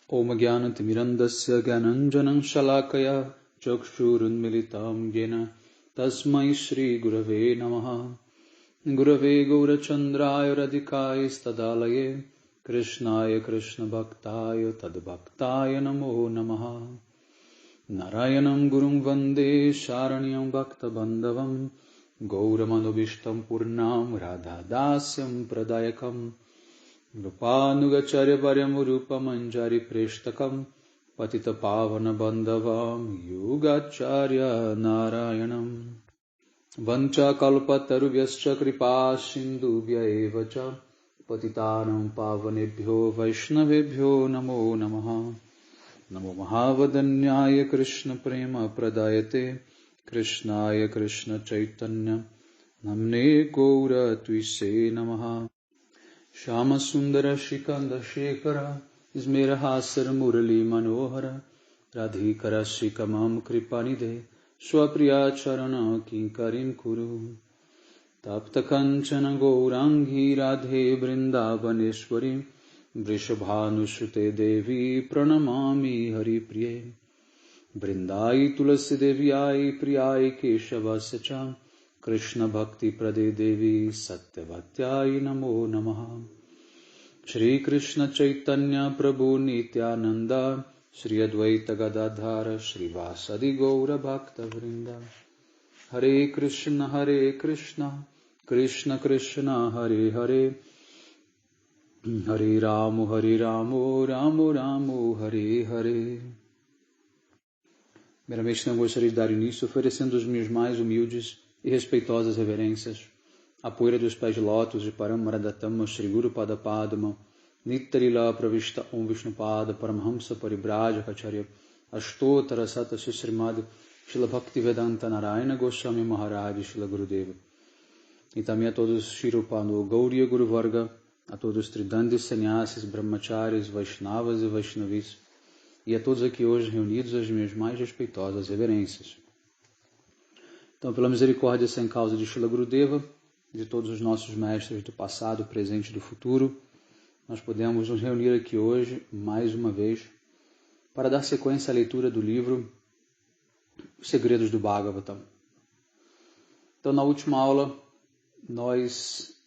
Om Jnanatimirandasya Gyananjanam Shalakaya Chakshurunmilitam Yena Tasmai Shri Gurave Namaha. Gurave Gaurachandraya Radhikaya Stadalaye Krishnaya Krishna Bhaktaya Tadbhaktaya Namo Namaha. Narayanam Gurum Vande Sharanyam Bhakta Bandhavam Gauramanubhishtam Purnam Radhadasyam Pradayakam Rupanugacharya Varyamurupa Manjari Preshtakam Patita Pavana Bandhavam Yugacharya Narayanam Vancha Kalpatarubhyascha Kripa Sindhubhya Evacha Patitanam Pavanebhyo Vaishnavebhyo Namo Namaha. Namo Mahavadanyaya Krishna Prema Pradayate Krishnaya Krishna Chaitanya Namne Gaura Tuise Namaha. Shama Sundara Shikanda Shekara Ismerahasar Murali Manohara Radhikara Shikamam Kripanide Swapriya Charana Kinkarim Kuru Tapta Kanchana Gaurangi Radhe Vrindavaneshwari Vrishabhanushrute Devi Pranamami Hari Priye Vrindai Tulasi Devyai Priyai Keshavasya Krishna Bhakti Prade Devi Satyavatyai Namo Namaha. Shri Krishna Chaitanya Prabhu Nityananda Shri Advaita Gadadhara Shri Vasadi Gaura Bhakta Vrinda. Hare Krishna Krishna Krishna Hare Hare Hare Ramo Ramo Ramo Hare Hare. Primeiramente, eu gostaria de dar início oferecendo os meus mais humildes e respeitosas reverências à poeira dos pés de lótus de Paramaradatama Shri Guru Pada Padma Nittarila Pravishta Om Vishnupada Paramhamsa Paribrajaka Acharya Ashtotara Sata Srimad Shila Bhaktivedanta Narayana Goswami Maharaj Shila Gurudeva. E também a todos os Shirupano Gauriya Guru Varga, a todos os Tridandis Sannyasis, Brahmacharis, Vaishnavas e Vaishnavis, e a todos aqui hoje reunidos as minhas mais respeitosas reverências. Então, pela misericórdia sem causa de Shila Gurudeva, de todos os nossos mestres do passado, presente e do futuro, nós podemos nos reunir aqui hoje, mais uma vez, para dar sequência à leitura do livro Os Segredos do Bhagavatam. Então, na última aula, nós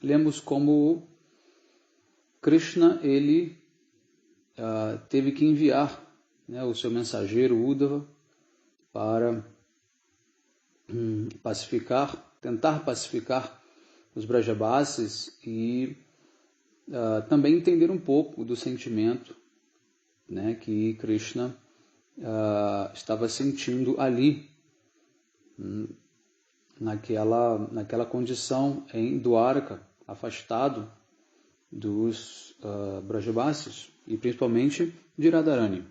lemos como Krishna, ele teve que enviar, né, o seu mensageiro Uddhava para tentar pacificar os Brajabasis e também entender um pouco do sentimento, né, que Krishna estava sentindo ali, naquela condição em Dwarka, afastado dos Brajabasis e principalmente de Radharani.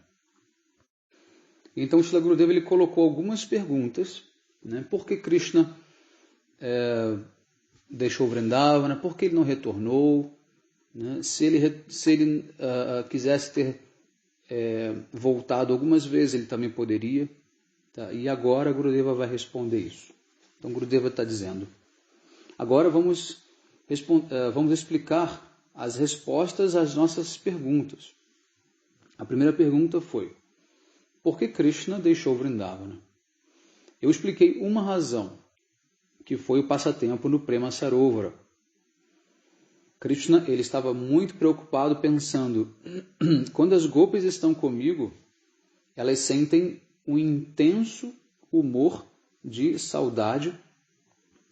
Então, Srila Gurudeva ele colocou algumas perguntas, né? Por que Krishna deixou Vrindavana? Por que ele não retornou? Né? Se ele quisesse ter voltado algumas vezes, ele também poderia. Tá? E agora Gurudeva vai responder isso. Então, Gurudeva está dizendo, agora vamos explicar as respostas às nossas perguntas. A primeira pergunta foi, por que Krishna deixou Vrindavana? Eu expliquei uma razão, que foi o passatempo no Prema Sarovara. Krishna ele estava muito preocupado pensando, quando as gopis estão comigo, elas sentem um intenso humor de saudade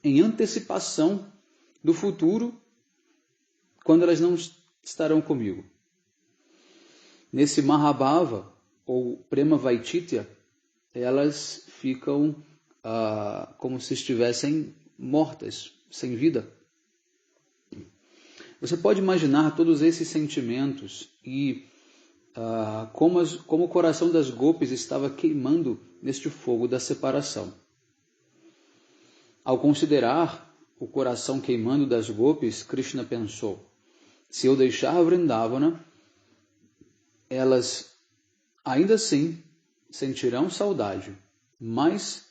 em antecipação do futuro, quando elas não estarão comigo. Nesse Mahabhava, ou Prema Vaititya, elas ficam como se estivessem mortas, sem vida. Você pode imaginar todos esses sentimentos e como o coração das gopis estava queimando neste fogo da separação. Ao considerar o coração queimando das gopis, Krishna pensou, se eu deixar Vrindavana, elas ainda assim sentirão saudade, mas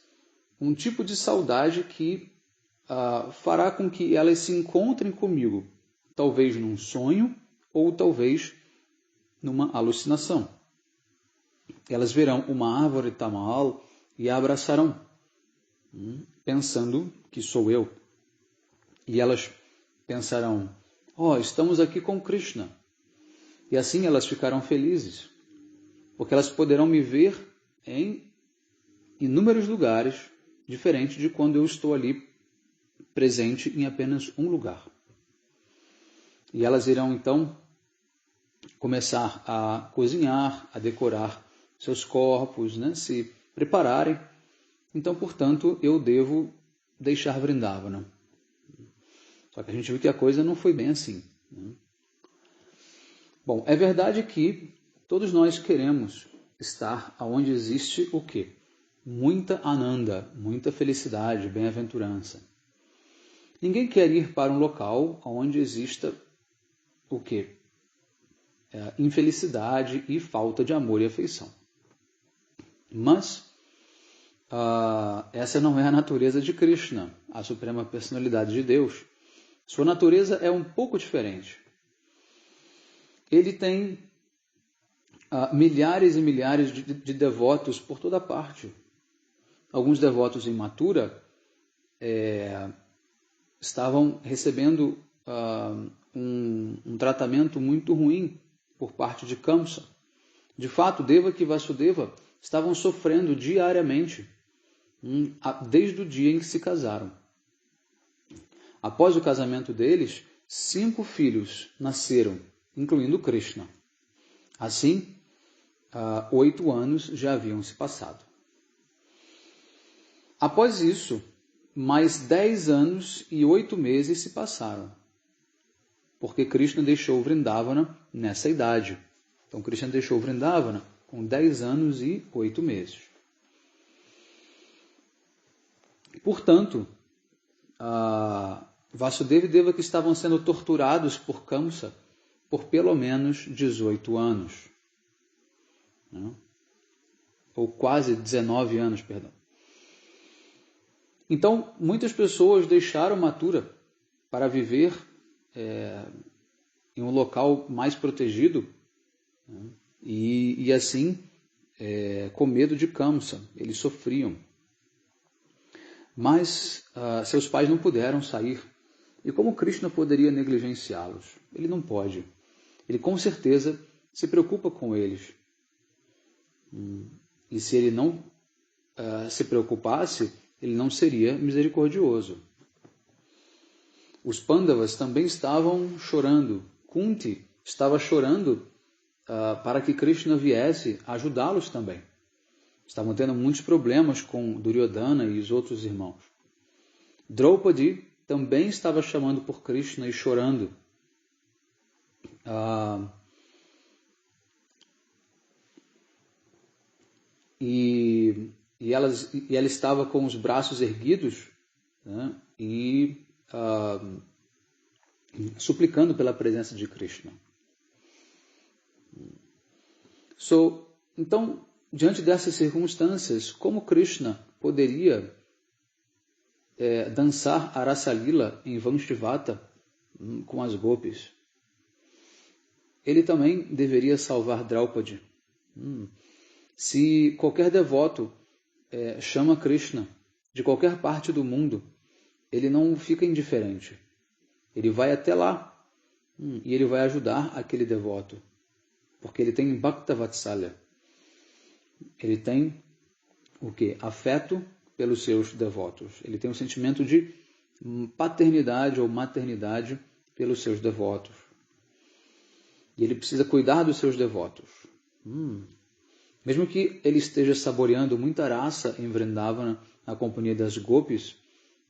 um tipo de saudade que fará com que elas se encontrem comigo, talvez num sonho ou talvez numa alucinação. Elas verão uma árvore tamal e a abraçarão, pensando que sou eu. E elas pensarão, estamos aqui com Krishna. E assim elas ficarão felizes, porque elas poderão me ver em inúmeros lugares, diferente de quando eu estou ali presente em apenas um lugar. E elas irão então começar a cozinhar, a decorar seus corpos, se prepararem. Então, portanto, eu devo deixar Vrindavana. Só que a gente viu que a coisa não foi bem assim. Bom, é verdade que todos nós queremos estar onde existe o quê? Muita ananda, muita felicidade, bem-aventurança. Ninguém quer ir para um local onde exista o quê? Infelicidade e falta de amor e afeição. Mas essa não é a natureza de Krishna, a suprema personalidade de Deus. Sua natureza é um pouco diferente. Ele tem milhares e milhares de devotos por toda parte. Alguns devotos em Mathura estavam recebendo um tratamento muito ruim por parte de Kamsa. De fato, Devaki e Vasudeva estavam sofrendo diariamente, desde o dia em que se casaram. Após o casamento deles, 5 filhos nasceram, incluindo Krishna. Assim, 8 anos já haviam se passado. Após isso, mais 10 anos e 8 meses se passaram, porque Krishna deixou Vrindavana nessa idade. Então, Krishna deixou Vrindavana com 10 anos e 8 meses. Portanto, Vasudeva e Devaki estavam sendo torturados por Kamsa por pelo menos 18 anos. Ou quase 19 anos, perdão. Então, muitas pessoas deixaram Mathura para viver em um local mais protegido, e assim, com medo de Kamsa, eles sofriam. Mas seus pais não puderam sair. E como Krishna poderia negligenciá-los? Ele não pode. Ele com certeza se preocupa com eles. E se ele não se preocupasse, ele não seria misericordioso. Os Pandavas também estavam chorando. Kunti estava chorando para que Krishna viesse ajudá-los também. Estavam tendo muitos problemas com Duryodhana e os outros irmãos. Draupadi também estava chamando por Krishna e chorando. E ela estava com os braços erguidos, e suplicando pela presença de Krishna. Então, diante dessas circunstâncias, como Krishna poderia dançar a Rasa Lila em Vanshivata com as gopis? Ele também deveria salvar Draupadi. Se qualquer devoto chama Krishna de qualquer parte do mundo, ele não fica indiferente. Ele vai até lá e ele vai ajudar aquele devoto, porque ele tem Bhakta Vatsalya. Ele tem o quê? Afeto pelos seus devotos. Ele tem um sentimento de paternidade ou maternidade pelos seus devotos. E ele precisa cuidar dos seus devotos. Mesmo que ele esteja saboreando muita raça em Vrindavana, na companhia das gopis,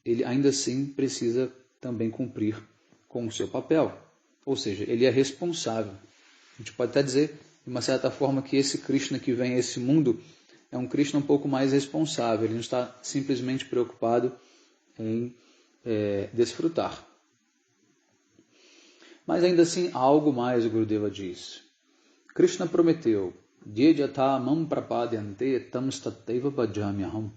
ele ainda assim precisa também cumprir com o seu papel. Ou seja, ele é responsável. A gente pode até dizer, de uma certa forma, que esse Krishna que vem a esse mundo é um Krishna um pouco mais responsável. Ele não está simplesmente preocupado em desfrutar. Mas ainda assim, há algo mais, o Gurudeva diz. Krishna prometeu, Dyejatha mam prapadyante tam stateva bhajamyaham.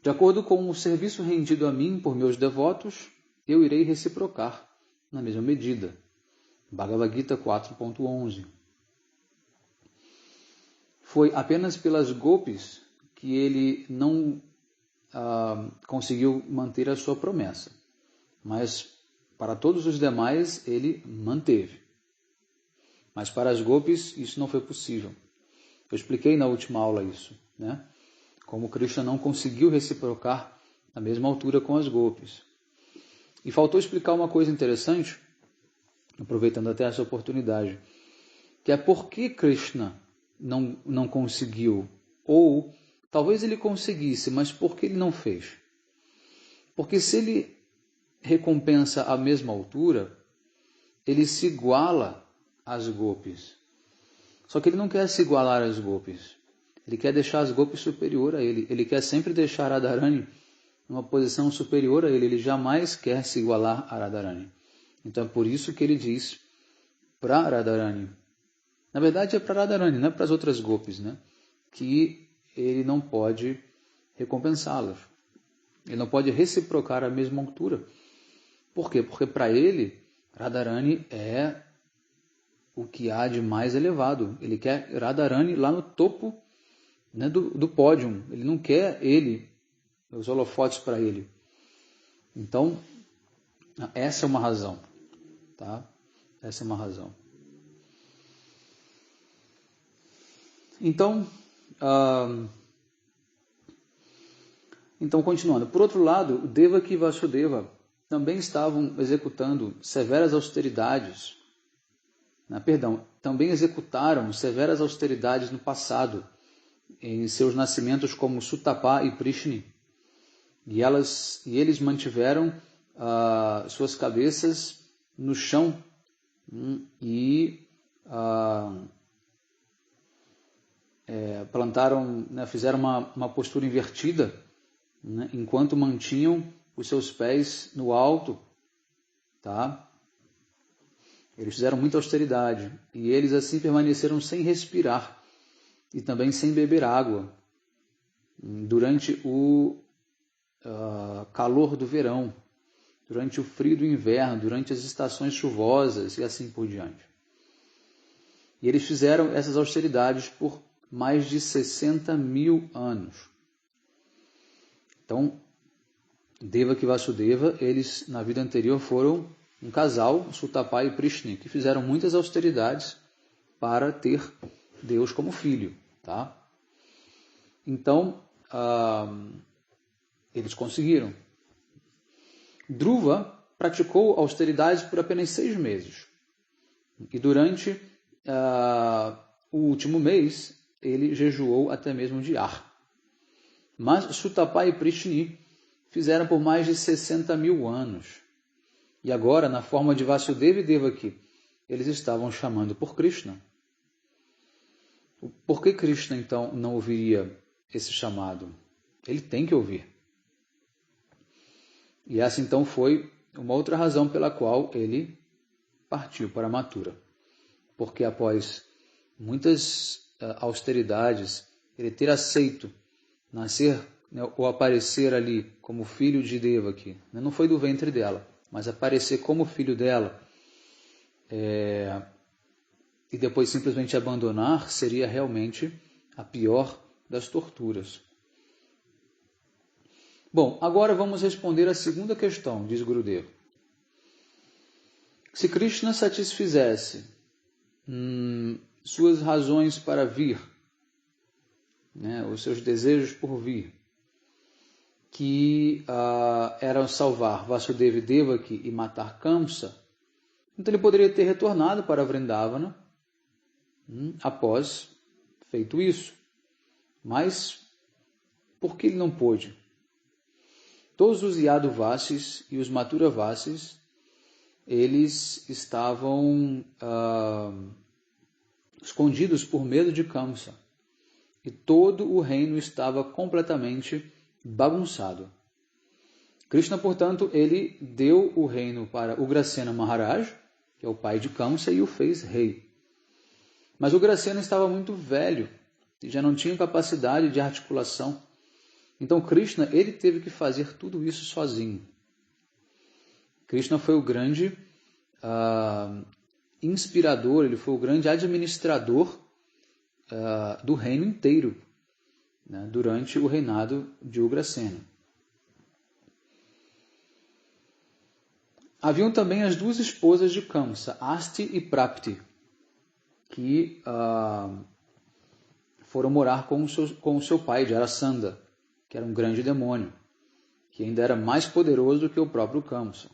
De acordo com o serviço rendido a mim por meus devotos, eu irei reciprocar na mesma medida. Bhagavad Gita 4.11. foi apenas pelas gopis que ele não conseguiu manter a sua promessa. Mas para todos os demais ele manteve. Mas para as gopis isso não foi possível. Eu expliquei na última aula isso, né? Como Krishna não conseguiu reciprocar na mesma altura com as gopis. E faltou explicar uma coisa interessante, aproveitando até essa oportunidade, que é por que Krishna não conseguiu, ou talvez ele conseguisse, mas por que ele não fez? Porque se ele recompensa a mesma altura, ele se iguala às gopis. Só que ele não quer se igualar às gopis. Ele quer deixar as gopis superior a ele. Ele quer sempre deixar Radharani numa posição superior a ele. Ele jamais quer se igualar a Radharani. Então é por isso que ele diz para Radharani. Na verdade é para Radharani, não é para as outras gopis, né? Que ele não pode recompensá-las. Ele não pode reciprocar a mesma altura. Por quê? Porque para ele, Radharani é o que há de mais elevado. Ele quer Radharani lá no topo, né, do pódio. Ele não quer os holofotes para ele. Então, essa é uma razão. Tá? Essa é uma razão. Então, continuando. Por outro lado, Devaki e Vasudeva também estavam executando severas austeridades. Também executaram severas austeridades no passado, em seus nascimentos como Sutapa e Prishni. E eles mantiveram suas cabeças no chão e plantaram, né, fizeram uma postura invertida, né, enquanto mantinham os seus pés no alto, tá? Eles fizeram muita austeridade e eles assim permaneceram sem respirar e também sem beber água durante o calor do verão, durante o frio do inverno, durante as estações chuvosas e assim por diante. E eles fizeram essas austeridades por mais de 60.000 anos. Então, Devaki e Vasudeva, eles na vida anterior foram um casal, Sutapa e Prishni, que fizeram muitas austeridades para ter Deus como filho. Tá? Então, eles conseguiram. Dhruva praticou austeridades por apenas 6 meses. E durante o último mês, ele jejuou até mesmo de ar. Mas Sutapa e Prishni fizeram por mais de 60.000 anos. E agora, na forma de Vasudeva e Devaki, eles estavam chamando por Krishna. Por que Krishna, então, não ouviria esse chamado? Ele tem que ouvir. E essa, então, foi uma outra razão pela qual ele partiu para Mathura. Porque após muitas austeridades, ele ter aceito nascer, né, ou aparecer ali como filho de Devaki, né, não foi do ventre dela, mas aparecer como filho dela, e depois simplesmente abandonar, seria realmente a pior das torturas. Bom, agora vamos responder a segunda questão, diz Gurudeva. Se Krishna satisfizesse suas razões para vir, né, os seus desejos por vir, que eram salvar Vasudeva e Devaki e matar Kamsa, então ele poderia ter retornado para Vrindavana após feito isso. Mas por que ele não pôde? Todos os Yaduvasis e os Mathuravasis, eles estavam escondidos por medo de Kamsa. E todo o reino estava completamente bagunçado. Krishna, portanto, ele deu o reino para Ugrasena Maharaj, que é o pai de Kamsa, e o fez rei. Mas Ugrasena estava muito velho e já não tinha capacidade de articulação. Então Krishna, ele teve que fazer tudo isso sozinho. Krishna foi o grande inspirador, ele foi o grande administrador do reino inteiro, né, durante o reinado de Ugrasena. Haviam também as duas esposas de Kamsa, Asti e Prapti, que foram morar com o seu pai, Jarasandha, que era um grande demônio, que ainda era mais poderoso do que o próprio Kamsa,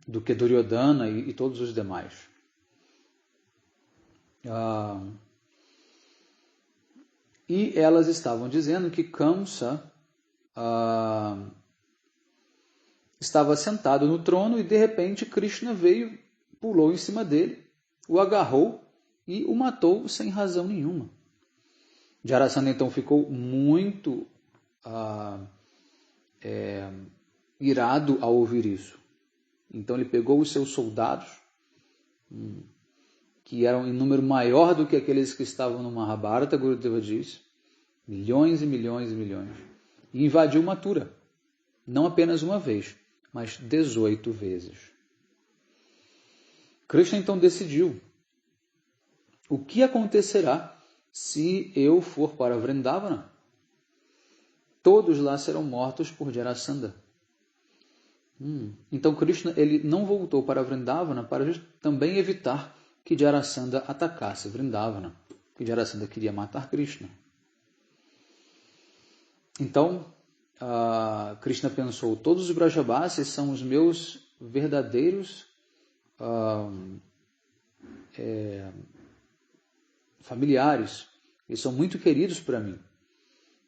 do que Duryodhana e todos os demais. E elas estavam dizendo que Kamsa estava sentado no trono e de repente Krishna veio, pulou em cima dele, o agarrou e o matou sem razão nenhuma. Jarasandha então ficou muito irado ao ouvir isso. Então ele pegou os seus soldados, que eram em número maior do que aqueles que estavam no Mahabharata, Gurudeva diz, milhões e milhões e milhões, e invadiu Mathura, não apenas uma vez, mas 18 vezes. Krishna então decidiu: o que acontecerá se eu for para Vrindavana? Todos lá serão mortos por Jarasandha. Então Krishna ele não voltou para Vrindavana para também evitar que Jarasandha atacasse Vrindavana, que Jarasandha queria matar Krishna. Então Krishna pensou: todos os Brajabasis são os meus verdadeiros familiares, eles são muito queridos para mim,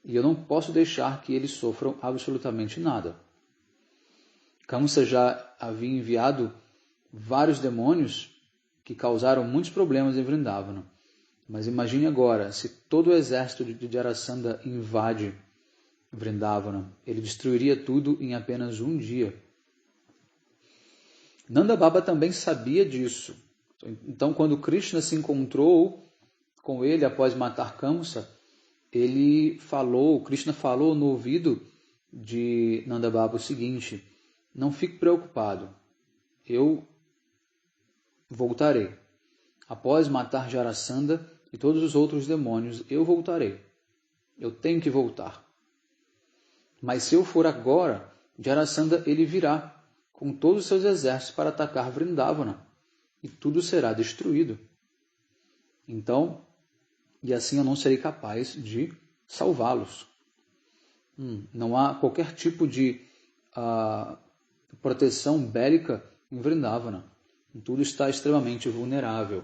e eu não posso deixar que eles sofram absolutamente nada. Kamsa já havia enviado vários demônios que causaram muitos problemas em Vrindavana. Mas imagine agora, se todo o exército de Jarasandha invade Vrindavana, ele destruiria tudo em apenas um dia. Nanda Baba também sabia disso. Então, quando Krishna se encontrou com ele após matar Kamsa, Krishna falou no ouvido de Nanda Baba o seguinte: não fique preocupado, eu voltarei. Após matar Jarasandha e todos os outros demônios, eu voltarei. Eu tenho que voltar. Mas se eu for agora, Jarasandha ele virá com todos os seus exércitos para atacar Vrindavana e tudo será destruído. Então, e assim eu não serei capaz de salvá-los. Não há qualquer tipo de proteção bélica em Vrindavana. Tudo está extremamente vulnerável.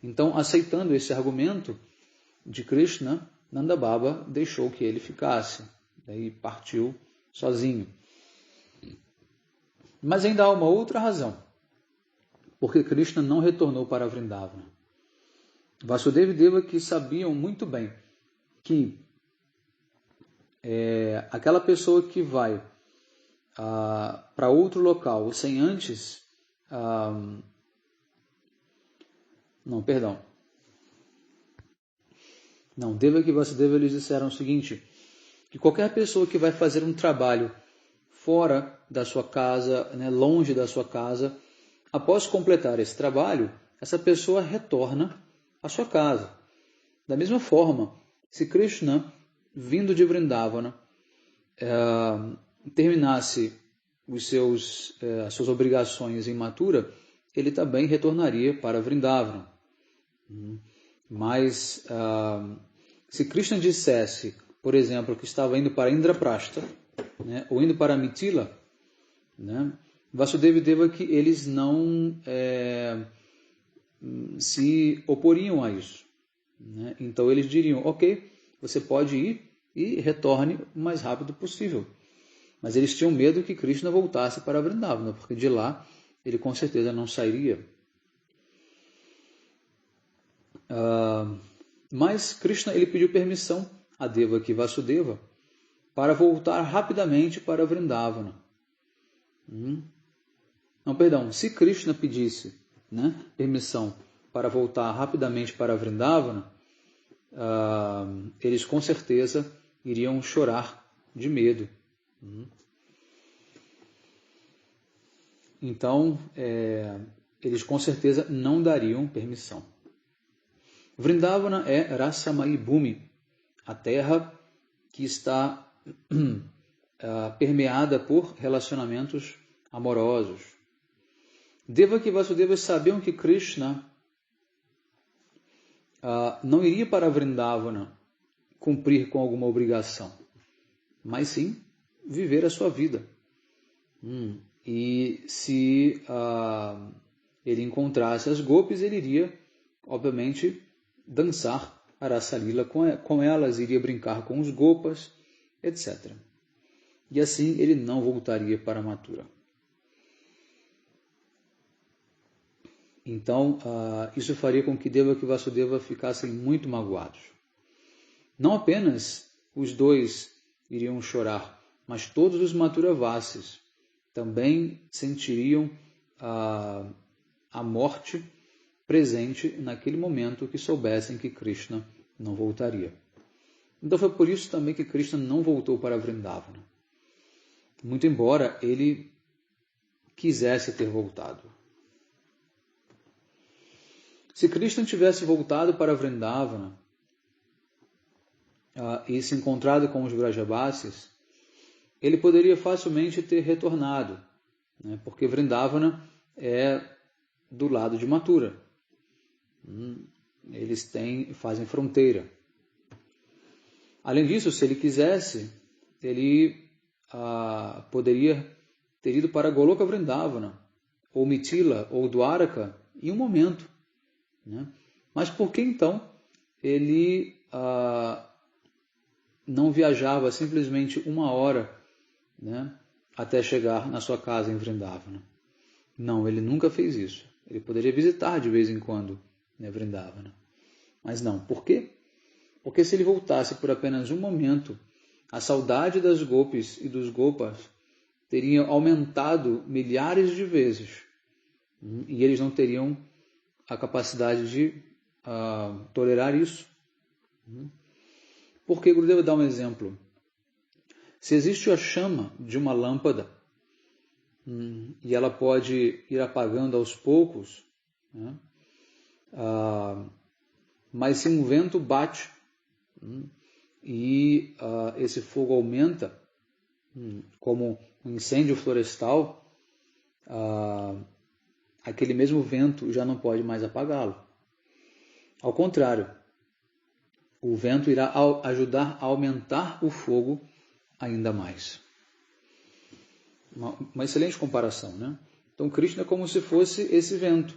Então, aceitando esse argumento de Krishna, Nanda Baba deixou que ele ficasse. Daí partiu sozinho. Mas ainda há uma outra razão. Porque Krishna não retornou para Vrindavana. Vasudeva e Devaki sabiam muito bem que aquela pessoa que vai para outro local sem antes... Devaki e Vasudeva eles disseram o seguinte, que qualquer pessoa que vai fazer um trabalho fora da sua casa, né, longe da sua casa, após completar esse trabalho, essa pessoa retorna à sua casa. Da mesma forma, se Krishna, vindo de Vrindavana, terminasse as suas obrigações em Mathura, ele também retornaria para Vrindavana. Mas se Krishna dissesse, por exemplo, que estava indo para Indraprastha, né, ou indo para Mithila, né, Vasudeva e Devaki eles não se oporiam a isso. Né? Então eles diriam, ok, você pode ir e retorne o mais rápido possível. Mas eles tinham medo que Krishna voltasse para Vrindavana, porque de lá ele com certeza não sairia. Mas Krishna ele pediu permissão a Devaki e Vasudeva para voltar rapidamente para Vrindavana. Se Krishna pedisse, né, permissão para voltar rapidamente para Vrindavana, eles com certeza iriam chorar de medo. Então, eles com certeza não dariam permissão. Vrindavana é Rasamai Bhumi, a terra que está permeada por relacionamentos amorosos. Devaki e Vasudeva sabiam que Krishna não iria para Vrindavana cumprir com alguma obrigação, mas sim viver a sua vida. E se ele encontrasse as gopis, ele iria, obviamente, dançar a Rasa Lila com elas, iria brincar com os gopas, etc. E assim ele não voltaria para Mathura. Então, isso faria com que Devaki e Vasudeva ficassem muito magoados. Não apenas os dois iriam chorar, mas todos os Mathuravasis também sentiriam a morte presente naquele momento que soubessem que Krishna não voltaria. Então foi por isso também que Krishna não voltou para Vrindavana, muito embora ele quisesse ter voltado. Se Krishna tivesse voltado para Vrindavana e se encontrado com os Vrajabasis, ele poderia facilmente ter retornado, né? Porque Vrindavana é do lado de Mathura. Eles fazem fronteira. Além disso, se ele quisesse, ele poderia ter ido para Goloka Vrindavana, ou Mithila, ou Dwaraka, em um momento. Né? Mas por que então ele não viajava simplesmente 1 hora, né, até chegar na sua casa em Vrindavana? Não, ele nunca fez isso. Ele poderia visitar de vez em quando, né, Vrindavana. Mas não. Por quê? Porque se ele voltasse por apenas um momento, a saudade das gopis e dos gopas teria aumentado milhares de vezes. E eles não teriam a capacidade de tolerar isso. Porque Gurudeva dá um exemplo. Se existe a chama de uma lâmpada, e ela pode ir apagando aos poucos, né? Mas se um vento bate e esse fogo aumenta, como um incêndio florestal, aquele mesmo vento já não pode mais apagá-lo. Ao contrário, o vento irá ajudar a aumentar o fogo ainda mais. Uma excelente comparação, né? Então, Krishna é como se fosse esse vento.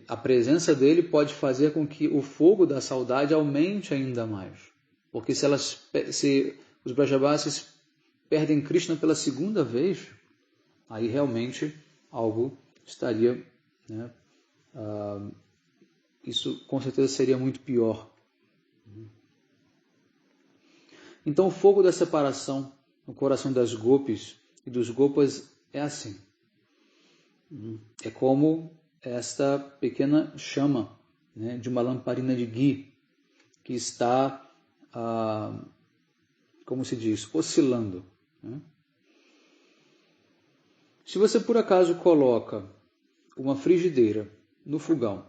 A presença dele pode fazer com que o fogo da saudade aumente ainda mais. Porque se os Brajavasis perdem Krishna pela segunda vez, aí realmente algo estaria, né, isso com certeza seria muito pior. Então o fogo da separação no coração das gopis e dos gopas é assim. É como esta pequena chama, né, de uma lamparina de ghee que está, como se diz, oscilando. Né? Se você por acaso coloca uma frigideira no fogão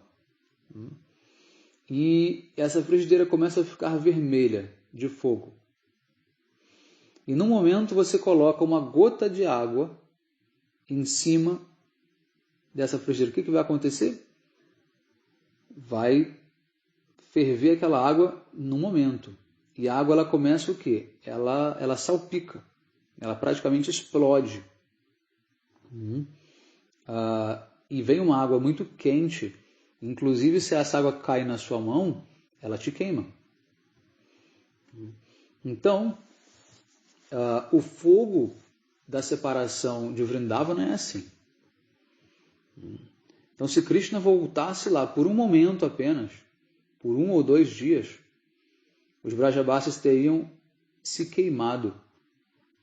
e essa frigideira começa a ficar vermelha de fogo, e num momento você coloca uma gota de água em cima dessa frigideira, o que vai acontecer? Vai ferver aquela água num momento. E a água ela começa o quê? Ela salpica. Ela praticamente explode. E vem uma água muito quente. Inclusive, se essa água cai na sua mão, ela te queima. Então, o fogo da separação de Vrindavana é assim. Então, se Krishna voltasse lá por um momento apenas, por 1 ou 2 dias, os Brajavasis teriam se queimado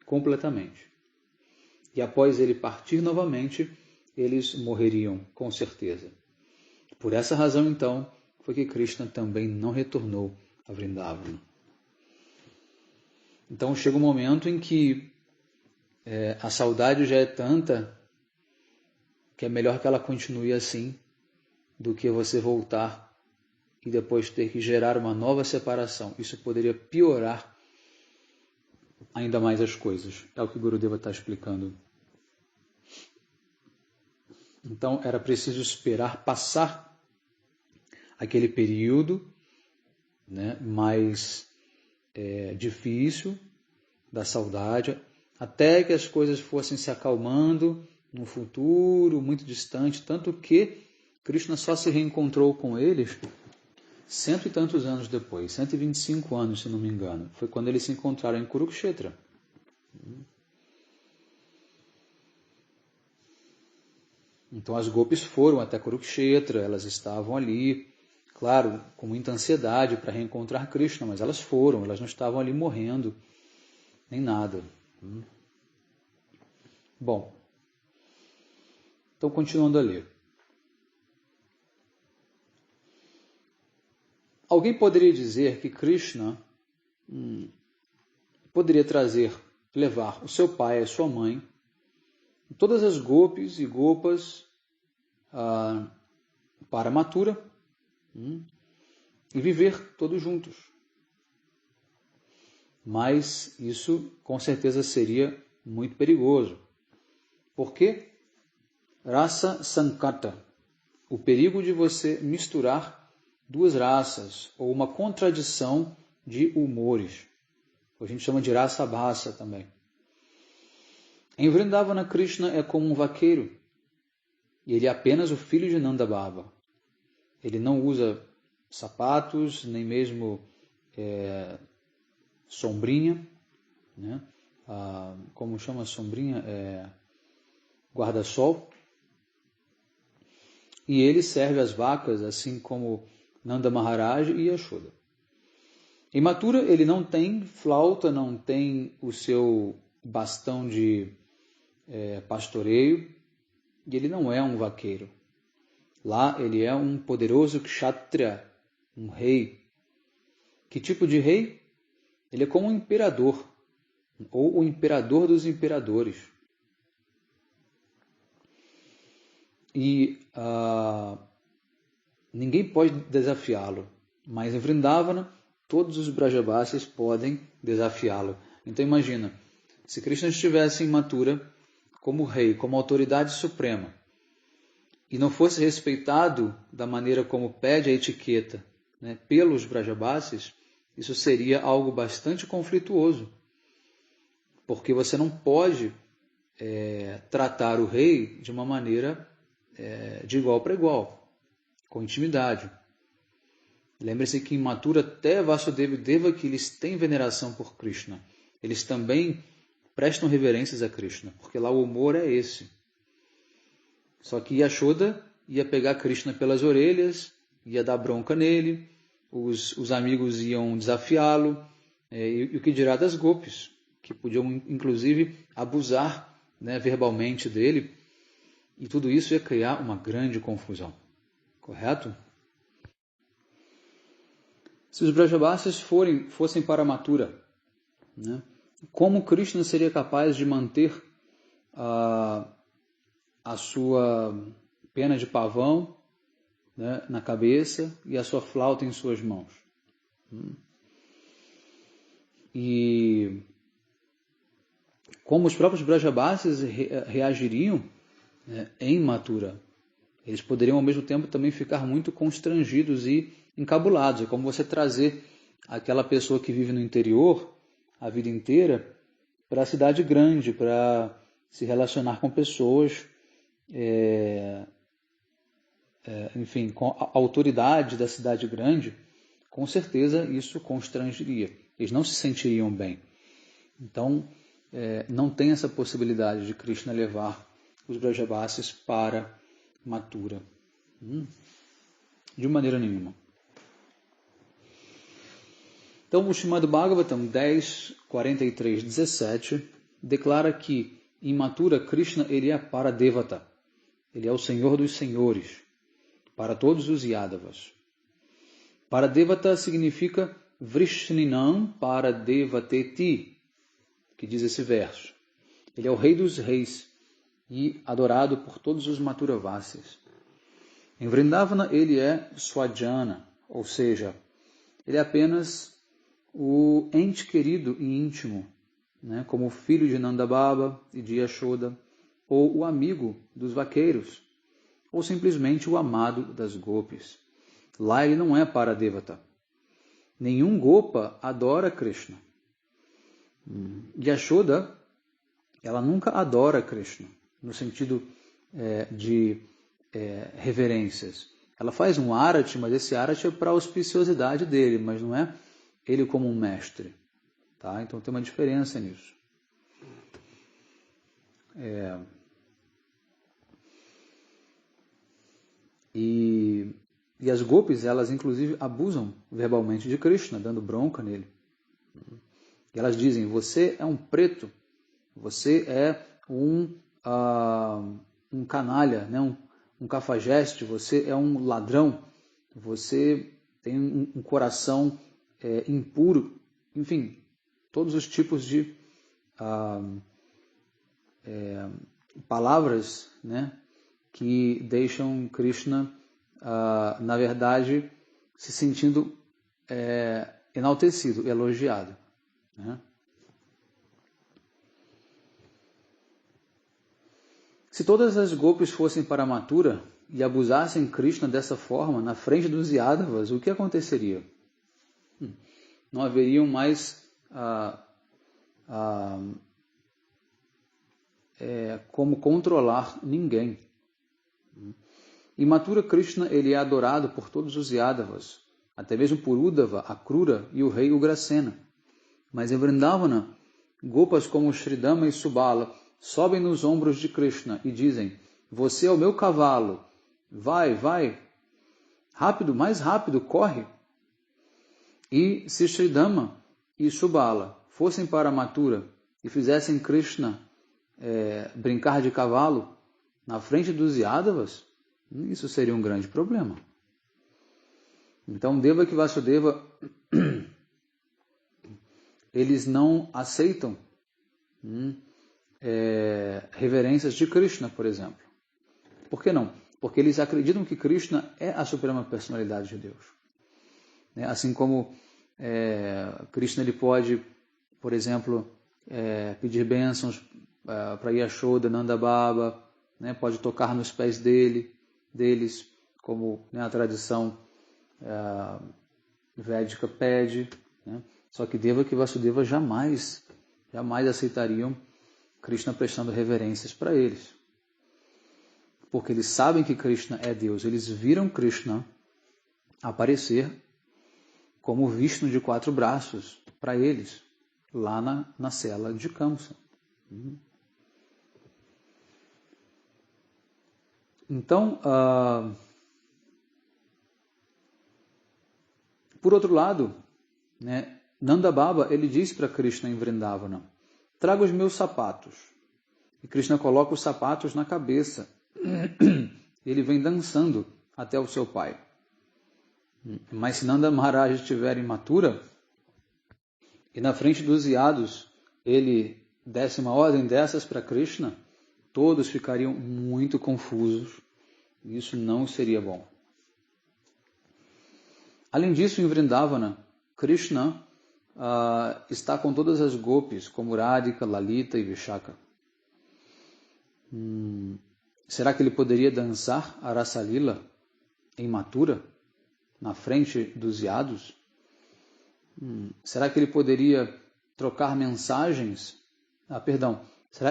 completamente. E após ele partir novamente, eles morreriam, com certeza. Por essa razão, então, foi que Krishna também não retornou a Vrindavana. Então chega um momento em que a saudade já é tanta que é melhor que ela continue assim do que você voltar e depois ter que gerar uma nova separação. Isso poderia piorar ainda mais as coisas. É o que o Gurudeva está explicando. Então era preciso esperar passar aquele período, né, mais difícil da saudade, até que as coisas fossem se acalmando no futuro muito distante, tanto que Krishna só se reencontrou com eles 100 e tantos anos depois, 125 anos, se não me engano. Foi quando eles se encontraram em Kurukshetra. Então as gopis foram até Kurukshetra, elas estavam ali, claro, com muita ansiedade para reencontrar Krishna, mas elas foram, elas não estavam ali morrendo, nem nada. Bom, então continuando a ler. Alguém poderia dizer que Krishna poderia levar o seu pai e a sua mãe, todas as gopis e gopas para Mathura e viver todos juntos. Mas isso com certeza seria muito perigoso. Por quê? Rasa Sankata, o perigo de você misturar duas raças, ou uma contradição de humores. A gente chama de rasa bhasa também. Em Vrindavana, Krishna é como um vaqueiro, e ele é apenas o filho de Nanda Baba. Ele não usa sapatos, nem mesmo sombrinha, né? Como chama a sombrinha? Guarda-sol. E ele serve as vacas, assim como Nanda Maharaj e Yashoda. Em Mathura, ele não tem flauta, não tem o seu bastão de pastoreio, e ele não é um vaqueiro. Lá ele é um poderoso kshatriya, um rei. Que tipo de rei? Ele é como um imperador, ou o imperador dos imperadores. E ninguém pode desafiá-lo, mas em Vrindavana todos os Brajabasis podem desafiá-lo. Então imagina, se Krishna estivesse em Mathura como rei, como autoridade suprema, e não fosse respeitado da maneira como pede a etiqueta, né, pelos Brajabasis, isso seria algo bastante conflituoso, porque você não pode tratar o rei de uma maneira de igual para igual, com intimidade. Lembre-se que em Mathura até Vasudeva e Devaki eles têm veneração por Krishna. Eles também prestam reverências a Krishna, porque lá o humor é esse. Só que Yashoda ia pegar Krishna pelas orelhas, ia dar bronca nele, os amigos iam desafiá-lo, e o que dirá das gopis, que podiam inclusive abusar, né, verbalmente dele, e tudo isso ia criar uma grande confusão. Correto? Se os Brajabasis fossem para Mathura, né, como Krishna seria capaz de manter a sua pena de pavão, né, na cabeça e a sua flauta em suas mãos? E como os próprios Brajabasis reagiriam, né, em Mathura? Eles poderiam ao mesmo tempo também ficar muito constrangidos e encabulados. É como você trazer aquela pessoa que vive no interior a vida inteira para a cidade grande, para se relacionar com pessoas, enfim, com a autoridade da cidade grande. Com certeza isso constrangeria. Eles não se sentiriam bem. Então, não tem essa possibilidade de Krishna levar os Brajabasis para Mathura. De maneira nenhuma. Então, o Srimad Bhagavatam 10, 43, 17 declara que em Mathura Krishna ele é para Devata. Ele é o Senhor dos Senhores, para todos os Yadavas. Para Devata significa Vrishninam para Devateti, que diz esse verso. Ele é o Rei dos Reis, e adorado por todos os Mathuravasis. Em Vrindavana ele é Swajana, ou seja, ele é apenas o ente querido e íntimo, né, como o filho de Nanda Baba e de Yashoda, ou o amigo dos vaqueiros, ou simplesmente o amado das gopis. Lá ele não é Paradevata. Nenhum gopa adora Krishna. Yashoda, ela nunca adora Krishna, no sentido de reverências. Ela faz um arati, mas esse arati é para a auspiciosidade dele, mas não é ele como um mestre. Tá? Então tem uma diferença nisso. E as gopis, elas inclusive abusam verbalmente de Krishna, dando bronca nele. E elas dizem, você é um preto, você é um canalha, né? um cafajeste, você é um ladrão, você tem um coração impuro, enfim, todos os tipos de palavras, né, que deixam Krishna, na verdade, se sentindo enaltecido, elogiado. Né? Se todas as gopis fossem para Mathura e abusassem Krishna dessa forma, na frente dos Yadavas, o que aconteceria? Não haveriam mais como controlar ninguém. Em Mathura, Krishna ele é adorado por todos os Yadavas, até mesmo por Uddhava, Akrura e o rei Ugrasena. Mas em Vrindavana, gopas como Sridama e Subala sobem nos ombros de Krishna e dizem, você é o meu cavalo, vai, vai, rápido, mais rápido, corre. E se Sridama e Subala fossem para Mathura e fizessem Krishna brincar de cavalo na frente dos Yadavas, isso seria um grande problema. Então, Devaki e Vasudeva, eles não aceitam reverências de Krishna, por exemplo. Por que não? Porque eles acreditam que Krishna é a suprema personalidade de Deus. Assim como Krishna ele pode, por exemplo, pedir bênçãos para Yashoda, Nanda Baba, né, pode tocar nos pés deles, como a tradição védica pede. Né? Só que Devaki e Vasudeva jamais aceitariam Krishna prestando reverências para eles. Porque eles sabem que Krishna é Deus. Eles viram Krishna aparecer como Vishnu de 4 braços para eles, lá na cela de Kamsa. Então, por outro lado, né, Nanda Baba ele diz para Krishna em Vrindavana, traga os meus sapatos. E Krishna coloca os sapatos na cabeça. Ele vem dançando até o seu pai. Mas se Nanda Maharaj estiver em Mathura, e na frente dos Yados ele desse uma ordem dessas para Krishna, todos ficariam muito confusos. E isso não seria bom. Além disso, em Vrindavana, Krishna está com todas as gopis, como Radhika, Lalita e Vishaka. Será que ele poderia dançar a Rasa Lila em Mathura, na frente dos Yados? Será que ele poderia trocar mensagens?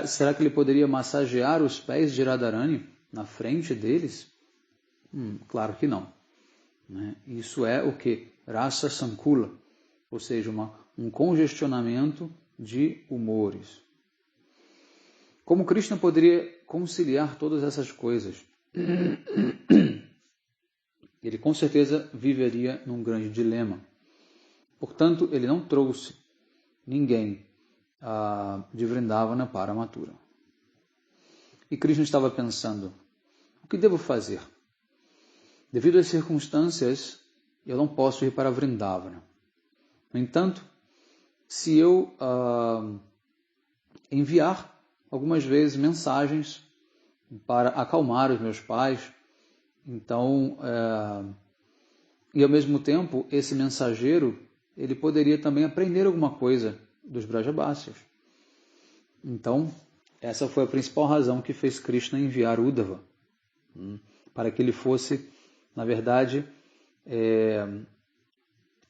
Será que ele poderia massagear os pés de Radharani na frente deles? Claro que não. Né? Isso é o que? Rasa Sankula, ou seja, um congestionamento de humores. Como Krishna poderia conciliar todas essas coisas? Ele com certeza viveria num grande dilema. Portanto, ele não trouxe ninguém de Vrindavana para Mathura. E Krishna estava pensando, o que devo fazer? Devido às circunstâncias, eu não posso ir para Vrindavana. No entanto, se eu enviar algumas vezes mensagens para acalmar os meus pais. Então, e ao mesmo tempo, esse mensageiro, ele poderia também aprender alguma coisa dos Brajabasyas. Então, essa foi a principal razão que fez Krishna enviar Uddhava, para que ele fosse, na verdade,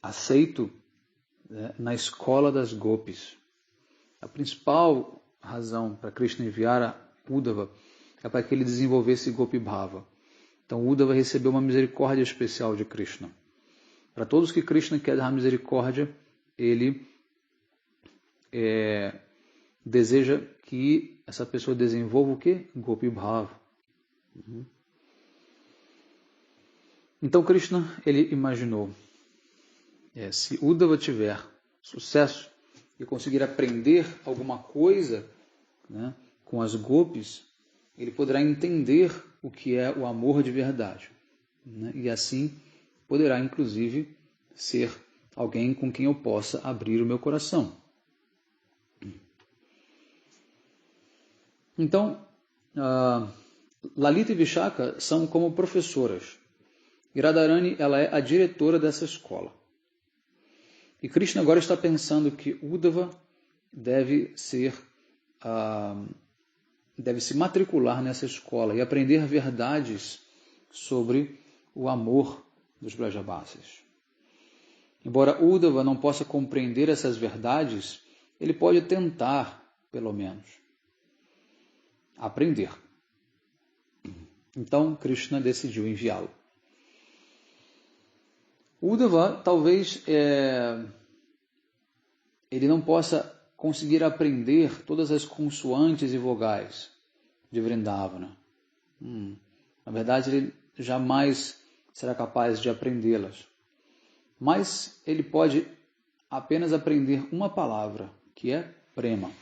aceito, na escola das gopis. A principal razão para Krishna enviar Uddhava é para que ele desenvolvesse Gopi Bhava. Então, Uddhava recebeu uma misericórdia especial de Krishna. Para todos que Krishna quer dar misericórdia, ele deseja que essa pessoa desenvolva o quê? Gopi Bhava. Então, Krishna, ele imaginou, se Uddhava tiver sucesso e conseguir aprender alguma coisa, né, com as gopis, ele poderá entender o que é o amor de verdade, né, e assim poderá, inclusive, ser alguém com quem eu possa abrir o meu coração. Então, Lalita e Vishaka são como professoras. E Radharani, ela é a diretora dessa escola. E Krishna agora está pensando que Uddhava deve se matricular nessa escola e aprender verdades sobre o amor dos Brajabasyas. Embora Uddhava não possa compreender essas verdades, ele pode tentar, pelo menos, aprender. Então, Krishna decidiu enviá-lo. Uddhava, talvez, ele não possa conseguir aprender todas as consoantes e vogais de Vrindavana. Na verdade, ele jamais será capaz de aprendê-las. Mas ele pode apenas aprender uma palavra, que é prema.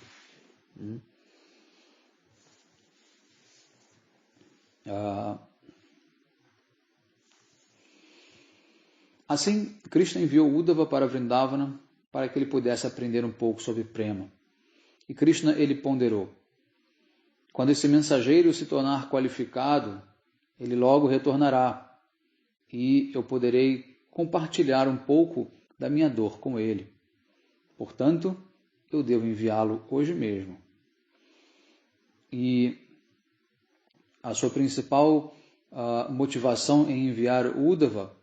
Assim, Krishna enviou Uddhava para Vrindavana para que ele pudesse aprender um pouco sobre prema. E Krishna, ele ponderou: quando esse mensageiro se tornar qualificado, ele logo retornará e eu poderei compartilhar um pouco da minha dor com ele. Portanto, eu devo enviá-lo hoje mesmo. E a sua principal motivação em enviar Uddhava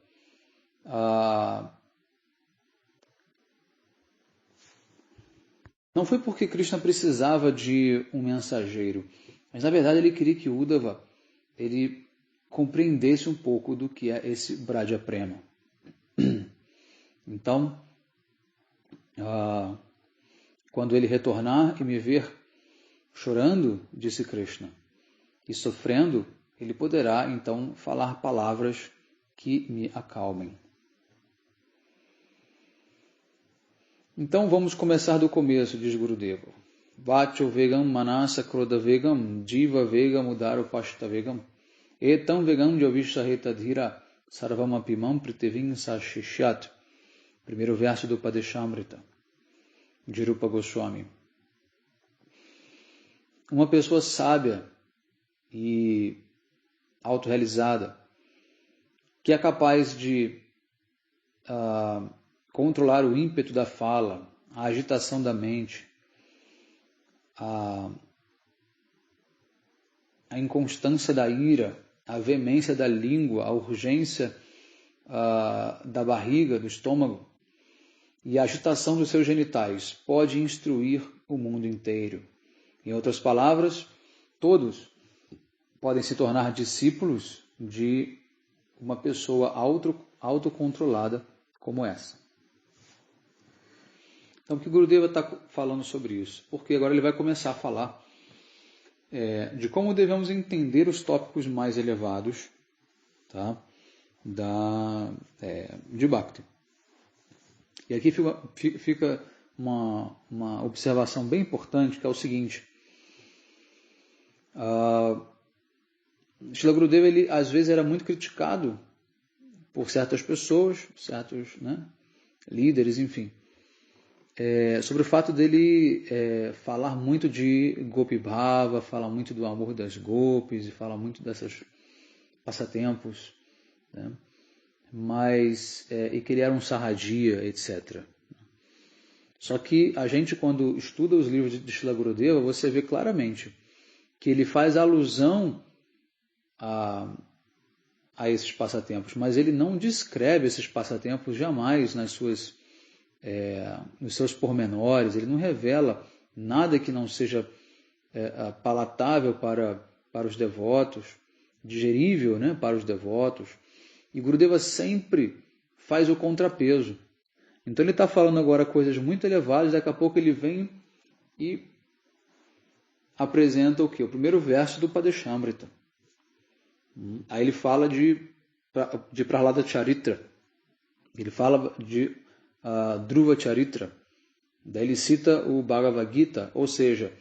não foi porque Krishna precisava de um mensageiro, mas na verdade ele queria que Uddhava ele compreendesse um pouco do que é esse Braja Prema. Então, quando ele retornar e me ver chorando, disse Krishna, e sofrendo, ele poderá então falar palavras que me acalmem. Então vamos começar do começo, diz Gurudeva. Vacho vegam manasa kroda vegam jiva vegam udaro pashta vegam etam vegam javishaheta dhira sarvamapimam pritevim sashishyat. Primeiro verso do Padeshamrita, de Rupa Goswami. Uma pessoa sábia e autorrealizada, que é capaz de controlar o ímpeto da fala, a agitação da mente, a inconstância da ira, a veemência da língua, a urgência da barriga, do estômago e a agitação dos seus genitais, pode instruir o mundo inteiro. Em outras palavras, todos podem se tornar discípulos de uma pessoa autocontrolada como essa. Então, por que Gurudeva está falando sobre isso? Porque agora ele vai começar a falar de como devemos entender os tópicos mais elevados, tá, de Bhakti. E aqui fica uma observação bem importante, que é o seguinte. Srila Gurudeva, ele às vezes era muito criticado por certas pessoas, certos líderes, enfim. sobre o fato dele falar muito de Gopi Bhava, falar muito do amor das gopis, e falar muito desses passatempos, né? Mas, e que ele era um sarradia, etc. Só que a gente, quando estuda os livros de Srila Gurudeva, você vê claramente que ele faz alusão a esses passatempos, mas ele não descreve esses passatempos jamais nos seus pormenores, ele não revela nada que não seja palatável para os devotos, digerível, né, para os devotos. E Gurudeva sempre faz o contrapeso. Então ele está falando agora coisas muito elevadas, daqui a pouco ele vem e apresenta o quê? O primeiro verso do Padeshamrita. Aí ele fala de Prahlada Charitra, ele fala de Dhruva Charitra, daí ele cita o Bhagavad Gita, ou seja,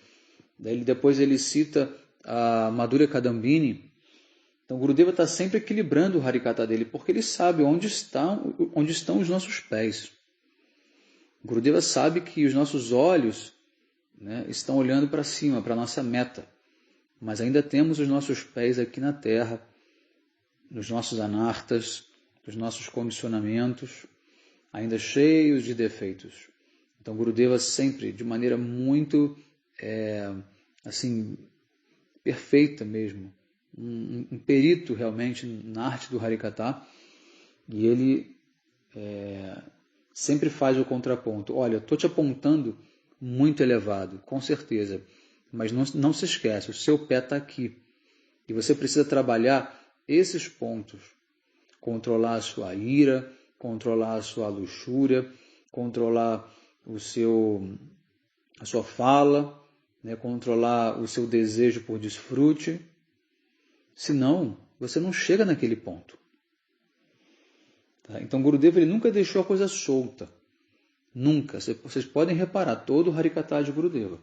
depois ele cita a Madhurya Kadambini. Então Gurudeva está sempre equilibrando o Harikata dele, porque ele sabe onde estão os nossos pés. Gurudeva sabe que os nossos olhos, né, estão olhando para cima, para a nossa meta, mas ainda temos os nossos pés aqui na terra, nos nossos anartas, nos nossos condicionamentos, ainda cheios de defeitos. Então Gurudeva sempre, de maneira muito perfeita mesmo, um perito realmente na arte do Harikata, e ele sempre faz o contraponto. Olha, estou te apontando muito elevado, com certeza, mas não se esquece, o seu pé está aqui. E você precisa trabalhar esses pontos. Controlar a sua ira, controlar a sua luxúria, controlar a sua fala, né, controlar o seu desejo por desfrute. Senão, você não chega naquele ponto. Tá? Então, Gurudeva ele nunca deixou a coisa solta. Nunca. Vocês podem reparar, todo o Harikata de Gurudeva.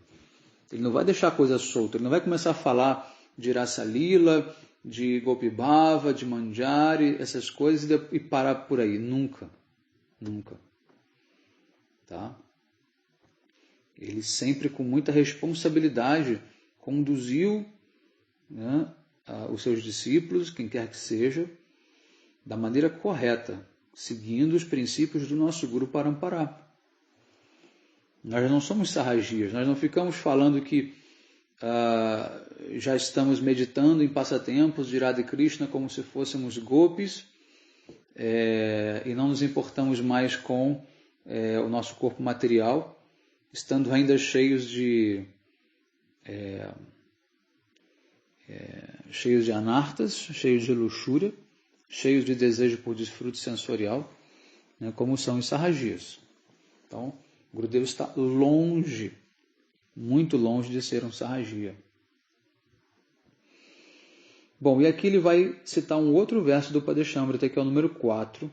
Ele não vai deixar a coisa solta, ele não vai começar a falar de Rasa Lila, de Gopi Bhava, de Manjari, essas coisas e parar por aí. Nunca. Nunca. Tá? Ele sempre, com muita responsabilidade, conduziu, né, os seus discípulos, quem quer que seja, da maneira correta, seguindo os princípios do nosso Guru Parampara. Nós não somos sarrajias, nós não ficamos falando que já estamos meditando em passatempos de Radha Krishna como se fôssemos gopis e não nos importamos mais com o nosso corpo material, estando ainda cheios de anartas, cheios de luxúria, cheios de desejo por desfrute sensorial, né, como são os sarrajias. Então, Gurudeva está longe, muito longe de ser um sarrajia. Bom, e aqui ele vai citar um outro verso do Padeshamrita, que é o número 4,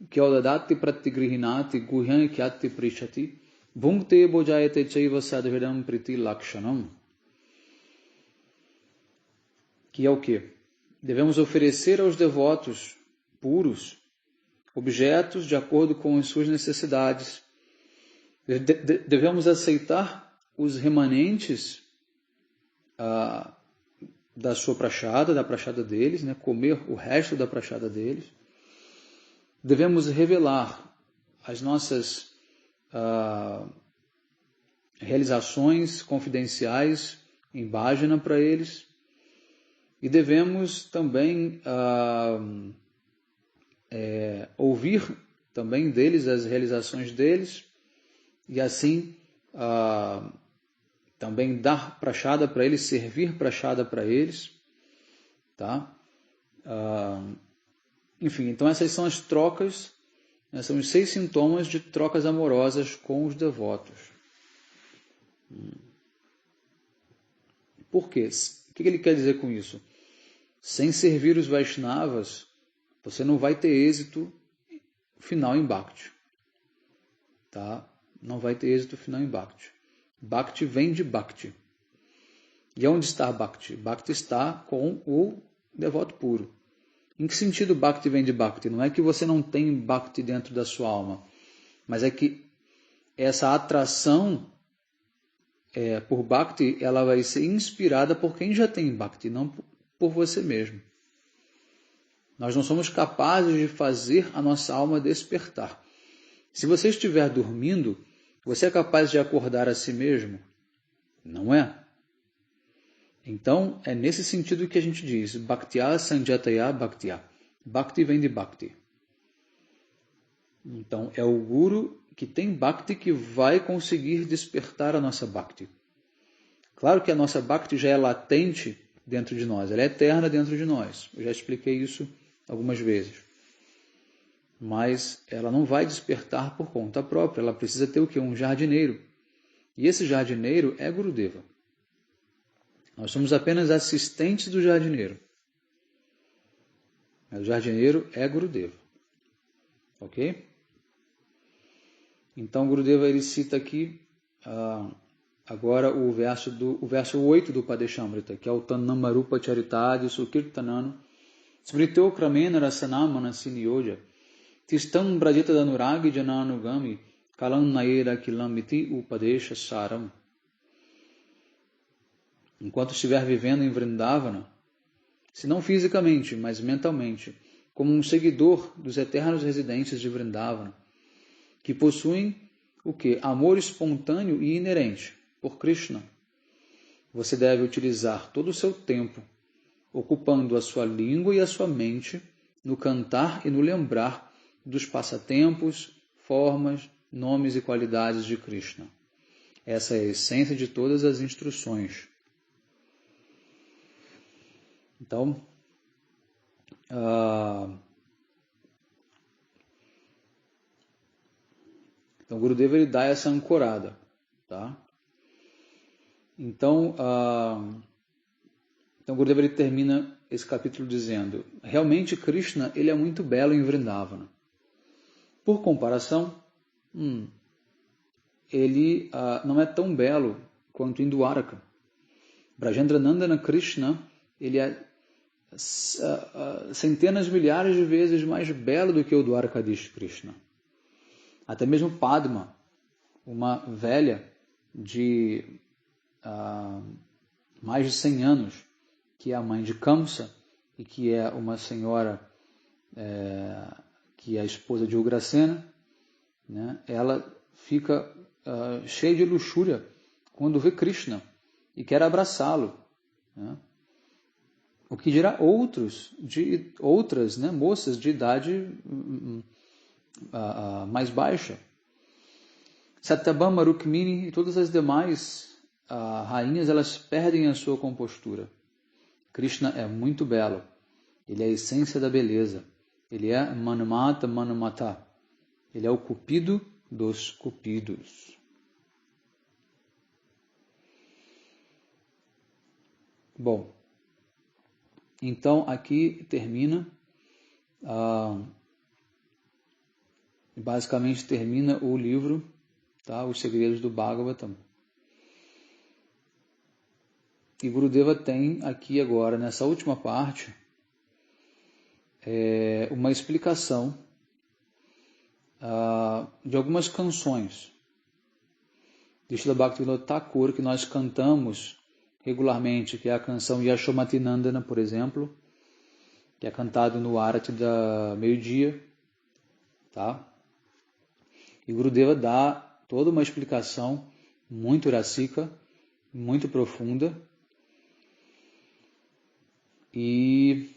que é o Dadati Pratigrihinati Guhyan Kyati Prishati Bhungte Bojayate Chaiva Sadhvedam Priti Lakshanam. Que é o quê? Devemos oferecer aos devotos puros objetos de acordo com as suas necessidades. Devemos aceitar os remanentes da sua prachada, da prachada deles, né? Comer o resto da prachada deles. Devemos revelar as nossas realizações confidenciais em bhajana para eles. E devemos também ouvir também deles as realizações deles e assim também dar prachada para eles, servir prachada para eles, tá? Enfim, então essas são as trocas, né, são os 6 sintomas de trocas amorosas com os devotos. Por quê? O que ele quer dizer com isso? Sem servir os Vaishnavas, você não vai ter êxito final em Bhakti. Tá? Não vai ter êxito final em Bhakti. Bhakti vem de Bhakti. E onde está Bhakti? Bhakti está com o devoto puro. Em que sentido Bhakti vem de Bhakti? Não é que você não tem Bhakti dentro da sua alma, mas é que essa atração por Bhakti, ela vai ser inspirada por quem já tem Bhakti, não por você mesmo. Nós não somos capazes de fazer a nossa alma despertar. Se você estiver dormindo, você é capaz de acordar a si mesmo? Não é? Então, é nesse sentido que a gente diz, Bhaktya Sanjataya Bhaktya. Bhakti vem de Bhakti. Então, é o Guru que tem Bhakti que vai conseguir despertar a nossa Bhakti. Claro que a nossa Bhakti já é latente dentro de nós, ela é eterna dentro de nós. Eu já expliquei isso algumas vezes. Mas ela não vai despertar por conta própria, ela precisa ter o quê? Um jardineiro. E esse jardineiro é Gurudeva. Nós somos apenas assistentes do jardineiro. Mas o jardineiro é Gurudeva. Ok? Então, Gurudeva ele cita aqui agora o verso 8 do Padeshamrita, que é o Tannamarupa Charitadi Sukirtanano Smrityo Kramena Rasanamana Siniyoja Tistam Brajita Danuragi Jananugami Kalam Naira Kilamiti Upadesha Saram. Enquanto estiver vivendo em Vrindavana, se não fisicamente, mas mentalmente, como um seguidor dos eternos residentes de Vrindavana, que possuem o quê? Amor espontâneo e inerente por Krishna. Você deve utilizar todo o seu tempo, ocupando a sua língua e a sua mente no cantar e no lembrar dos passatempos, formas, nomes e qualidades de Krishna. Essa é a essência de todas as instruções. Então, o Gurudeva ele dá essa ancorada, tá? Então, o Gurudeva ele termina esse capítulo dizendo: realmente Krishna ele é muito belo em Vrindavana. Por comparação, ele não é tão belo quanto em Dwaraka. Brajendranandana Krishna ele é centenas, milhares de vezes mais belo do que o Dwarkadish Krishna. Até mesmo Padma, uma velha de mais de 100 anos, que é a mãe de Kamsa e que é uma senhora que é a esposa de Ugrasena, né? Ela fica cheia de luxúria quando vê Krishna e quer abraçá-lo, né? O que dirá outras, né, moças de idade mais baixa. Satyabhama, Rukmini e todas as demais rainhas, elas perdem a sua compostura. Krishna é muito belo. Ele é a essência da beleza. Ele é Manmata Manmata. Ele é o cupido dos cupidos. Bom, então aqui termina, basicamente termina o livro, tá? Os Segredos do Bhagavatam. E Gurudeva tem aqui agora, nessa última parte, uma explicação de algumas canções de Srila Bhaktivinoda Thakur que nós cantamos regularmente, que é a canção Yashomati Nandana, por exemplo, que é cantado no Arati da meio-dia, tá? E Gurudeva dá toda uma explicação muito rasika, muito profunda, e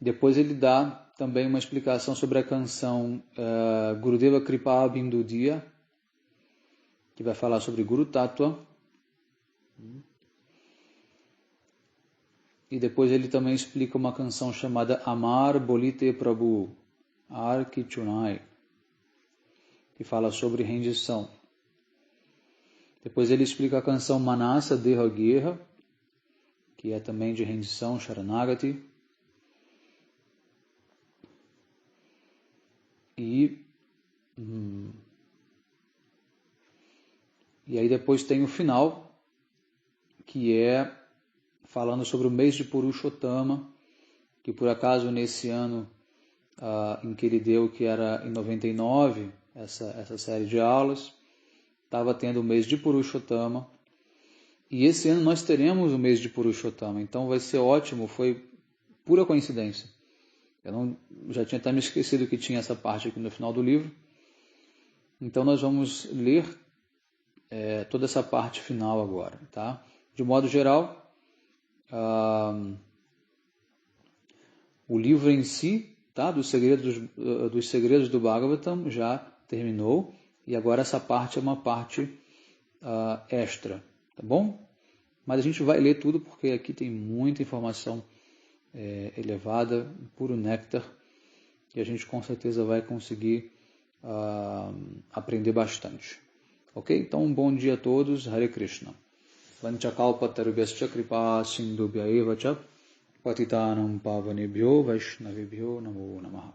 depois ele dá também uma explicação sobre a canção Gurudeva Kripa Bindudiya, que vai falar sobre Guru Tattva. E depois ele também explica uma canção chamada Amar Bolite Prabhu, Ar Kichunai, que fala sobre rendição. Depois ele explica a canção Manasa Deha Geha, que é também de rendição, Sharanagati. E aí depois tem o final, que é falando sobre o mês de Purushottama, que por acaso nesse ano em que ele deu, que era em 99, essa série de aulas. Estava tendo o mês de Purushottama. E esse ano nós teremos o mês de Purushottama. Então vai ser ótimo, foi pura coincidência. Já tinha até me esquecido que tinha essa parte aqui no final do livro. Então nós vamos ler toda essa parte final agora. Tá? De modo geral, o livro em si, tá? dos segredos do Bhagavatam, já terminou. E agora essa parte é uma parte extra. Tá bom? Mas a gente vai ler tudo porque aqui tem muita informação elevada, puro néctar, e a gente com certeza vai conseguir aprender bastante. Ok? Então, um bom dia a todos. Hare Krishna. Vanchakalpatarubhyascha kripa sindhubhya eva cha patitanam pavanebhyo vaishnavibhyo namo namaha.